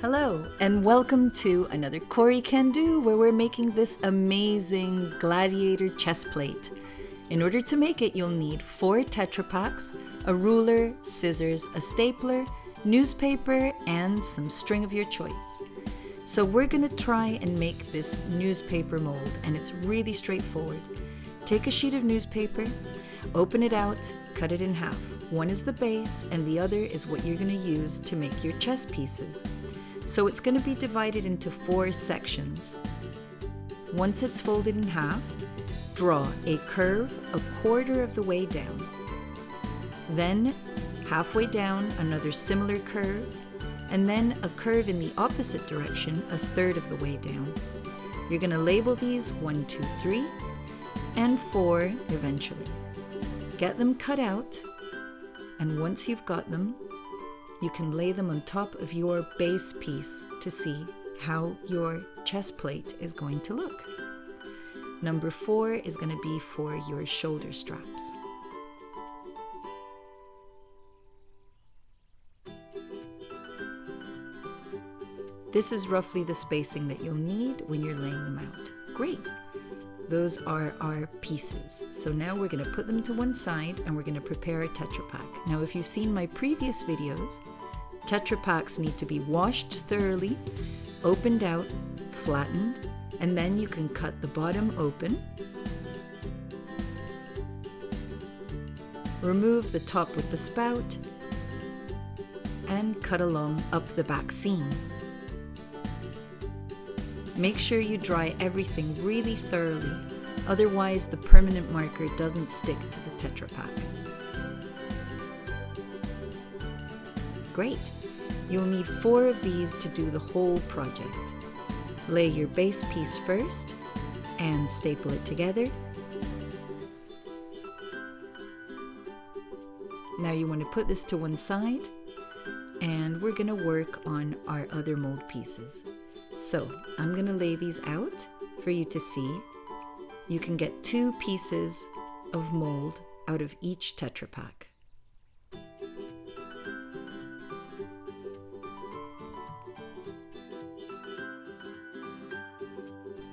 Hello, and welcome to another Corey Can Do, where we're making this amazing Gladiator chest plate. In order to make it, you'll need 4 Tetrapaks, a ruler, scissors, a stapler, newspaper, and some string of your choice. So we're going to try and make this newspaper mold, and it's really straightforward. Take a sheet of newspaper, open it out, cut it in half. One is the base, and the other is what you're going to use to make your chess pieces. So it's going to be divided into 4 sections. Once it's folded in half, draw a curve a quarter of the way down. Then, halfway down, another similar curve, and then a curve in the opposite direction a third of the way down. You're going to label these 1, 2, 3, and 4 eventually. Get them cut out, and once you've got them, you can lay them on top of your base piece to see how your chest plate is going to look. Number 4 is going to be for your shoulder straps. This is roughly the spacing that you'll need when you're laying them out. Great! Those are our pieces. So now we're going to put them to one side and we're going to prepare a Tetra Pak. Now if you've seen my previous videos, Tetra Paks need to be washed thoroughly, opened out, flattened, and then you can cut the bottom open. Remove the top with the spout and cut along up the back seam. Make sure you dry everything really thoroughly, otherwise the permanent marker doesn't stick to the Tetra Pak. Great! You'll need 4 of these to do the whole project. Lay your base piece first and staple it together. Now you want to put this to one side and we're going to work on our other mold pieces. So I'm going to lay these out for you to see. You can get 2 pieces of mold out of each Tetra Pak.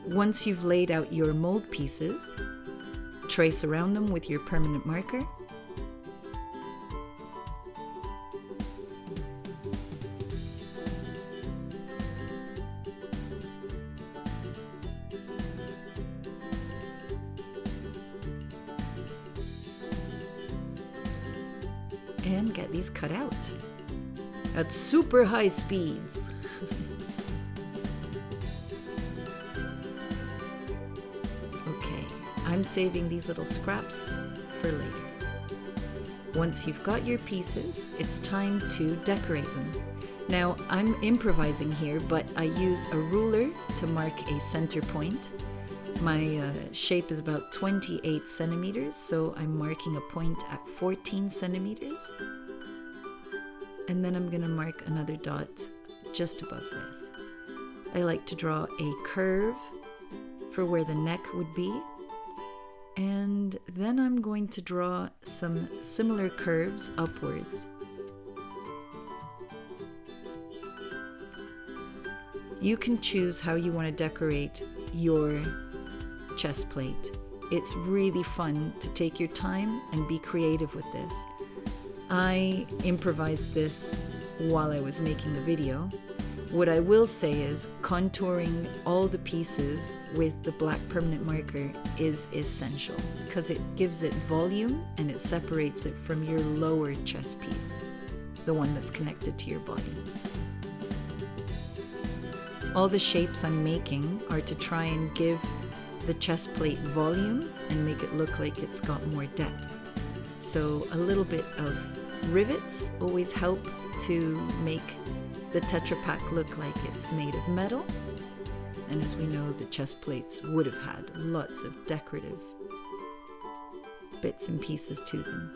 Once you've laid out your mold pieces, trace around them with your permanent marker. And get these cut out at super high speeds. Okay, I'm saving these little scraps for later. Once you've got your pieces, it's time to decorate them. Now, I'm improvising here, but I use a ruler to mark a center point. My shape is about 28 centimeters, so I'm marking a point at 14 centimeters. And then I'm going to mark another dot just above this. I like to draw a curve for where the neck would be. And then I'm going to draw some similar curves upwards. You can choose how you want to decorate your chest plate. It's really fun to take your time and be creative with this. I improvised this while I was making the video. What I will say is contouring all the pieces with the black permanent marker is essential because it gives it volume and it separates it from your lower chest piece, the one that's connected to your body. All the shapes I'm making are to try and give the chest plate volume and make it look like it's got more depth. So a little bit of rivets always help to make the Tetra Pak look like it's made of metal. And as we know, the chest plates would have had lots of decorative bits and pieces to them.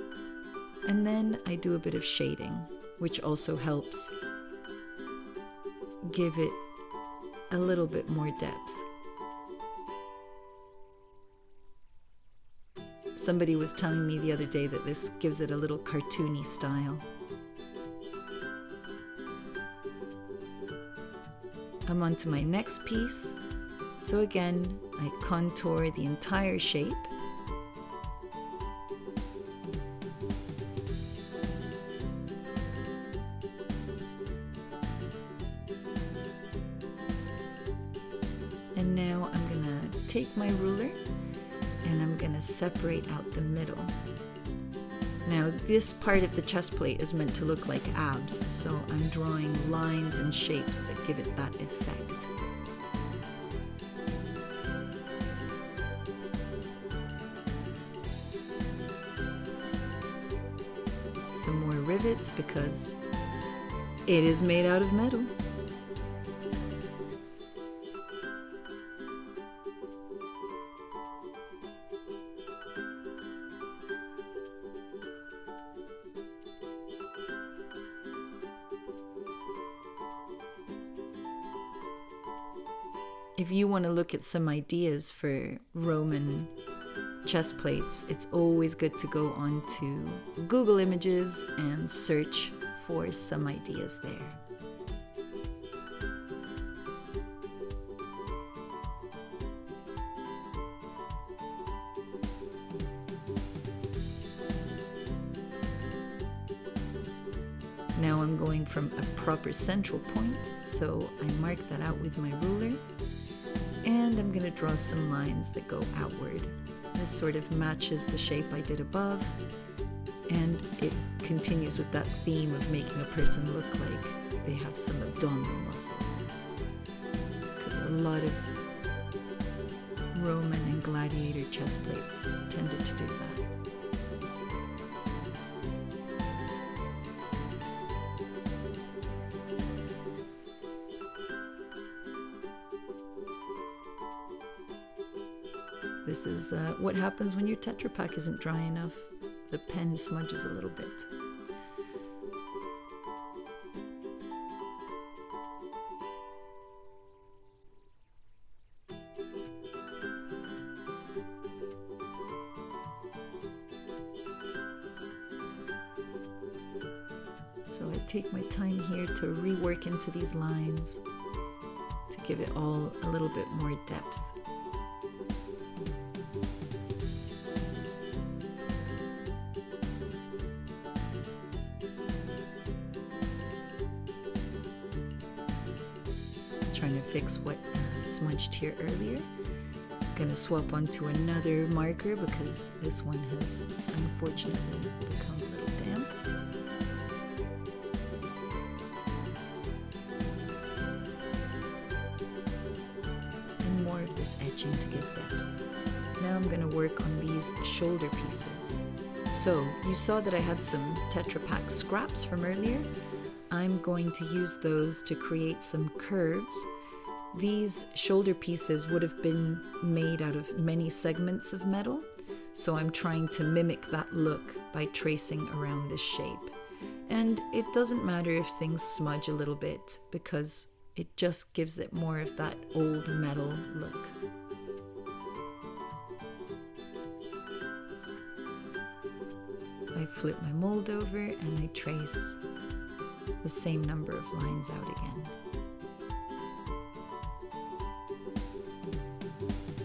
And then I do a bit of shading, which also helps give it a little bit more depth. Somebody was telling me the other day that this gives it a little cartoony style. I'm on to my next piece. So again, I contour the entire shape. And now I'm gonna take my ruler and I'm gonna separate out the middle. Now this part of the chest plate is meant to look like abs, so I'm drawing lines and shapes that give it that effect. Some more rivets because it is made out of metal. If you want to look at some ideas for Roman chest plates, it's always good to go onto Google Images and search for some ideas there. Now I'm going from a proper central point, so I mark that out with my ruler. And I'm going to draw some lines that go outward. This sort of matches the shape I did above, and it continues with that theme of making a person look like they have some abdominal muscles. Because a lot of Roman and gladiator chest plates tended to do that. This is what happens when your Tetrapak isn't dry enough. The pen smudges a little bit. So I take my time here to rework into these lines to give it all a little bit more depth. Trying to fix what smudged here earlier. Gonna swap onto another marker because this one has unfortunately become a little damp. And more of this etching to give depth. Now I'm gonna work on these shoulder pieces. So you saw that I had some Tetrapak scraps from earlier. I'm going to use those to create some curves. These shoulder pieces would have been made out of many segments of metal, so I'm trying to mimic that look by tracing around this shape. And it doesn't matter if things smudge a little bit because it just gives it more of that old metal look. I flip my mold over and I trace the same number of lines out again.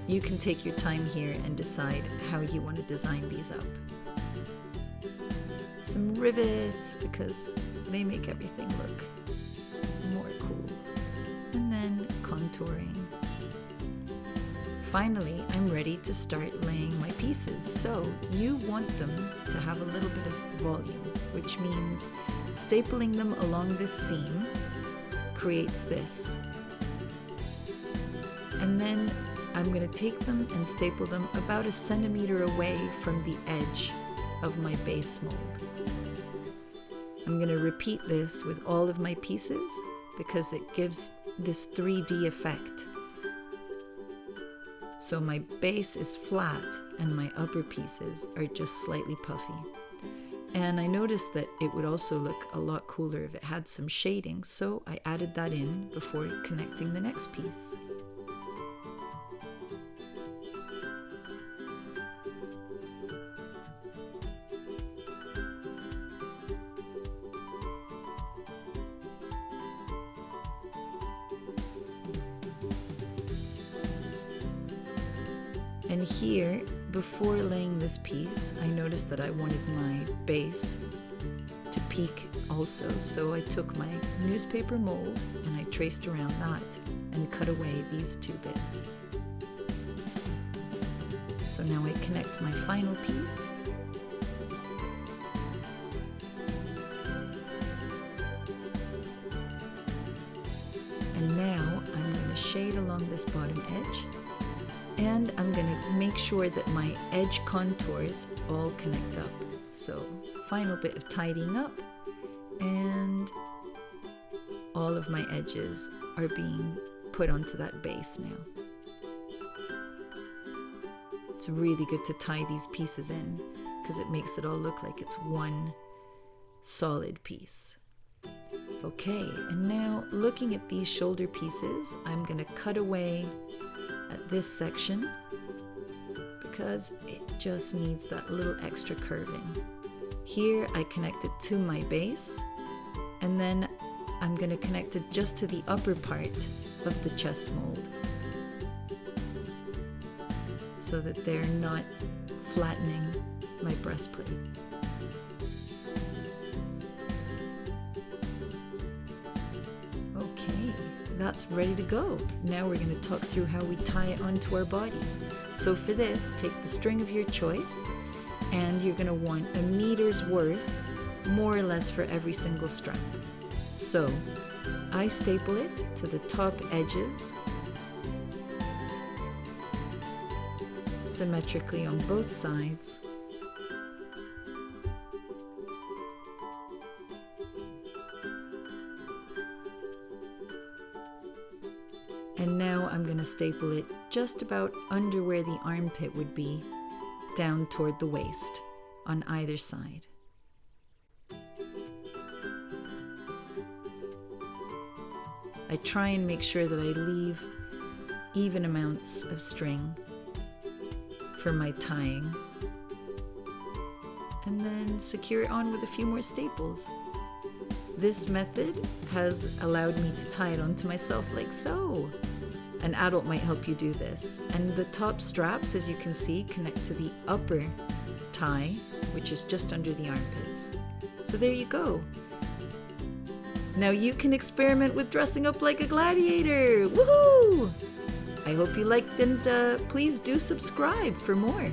You can take your time here and decide how you want to design these up. Some rivets because they make everything look more cool. And then contouring. Finally, I'm ready to start laying my pieces. So you want them to have a little bit of volume, which means stapling them along this seam creates this. And then I'm going to take them and staple them about 1 centimeter away from the edge of my base mold. I'm going to repeat this with all of my pieces because it gives this 3D effect. So my base is flat and my upper pieces are just slightly puffy. And I noticed that it would also look a lot cooler if it had some shading, so I added that in before connecting the next piece. And here, before laying this piece, I noticed that I wanted my base to peak also. So I took my newspaper mold and I traced around that and cut away these two bits. So now I connect my final piece. And now I'm going to shade along this bottom edge, and I'm going to make sure that my edge contours all connect up. So final bit of tidying up, and all of my edges are being put onto that base now. It's really good to tie these pieces in because it makes it all look like it's one solid piece. Okay, and now looking at these shoulder pieces, I'm going to cut away at this section because it just needs that little extra curving. Here I connect it to my base, and then I'm going to connect it just to the upper part of the chest mold so that they're not flattening my breastplate. Okay, that's ready to go. Now we're going to talk through how we tie it onto our bodies. So for this, take the string of your choice, and you're going to want 1 meter's worth, more or less, for every single strap. So I staple it to the top edges symmetrically on both sides. And now I'm going to staple it just about under where the armpit would be, down toward the waist on either side. I try and make sure that I leave even amounts of string for my tying, and then secure it on with a few more staples. This method has allowed me to tie it onto myself like so. An adult might help you do this. And the top straps, as you can see, connect to the upper tie, which is just under the armpits. So there you go. Now you can experiment with dressing up like a gladiator. Woohoo! I hope you liked, and please do subscribe for more.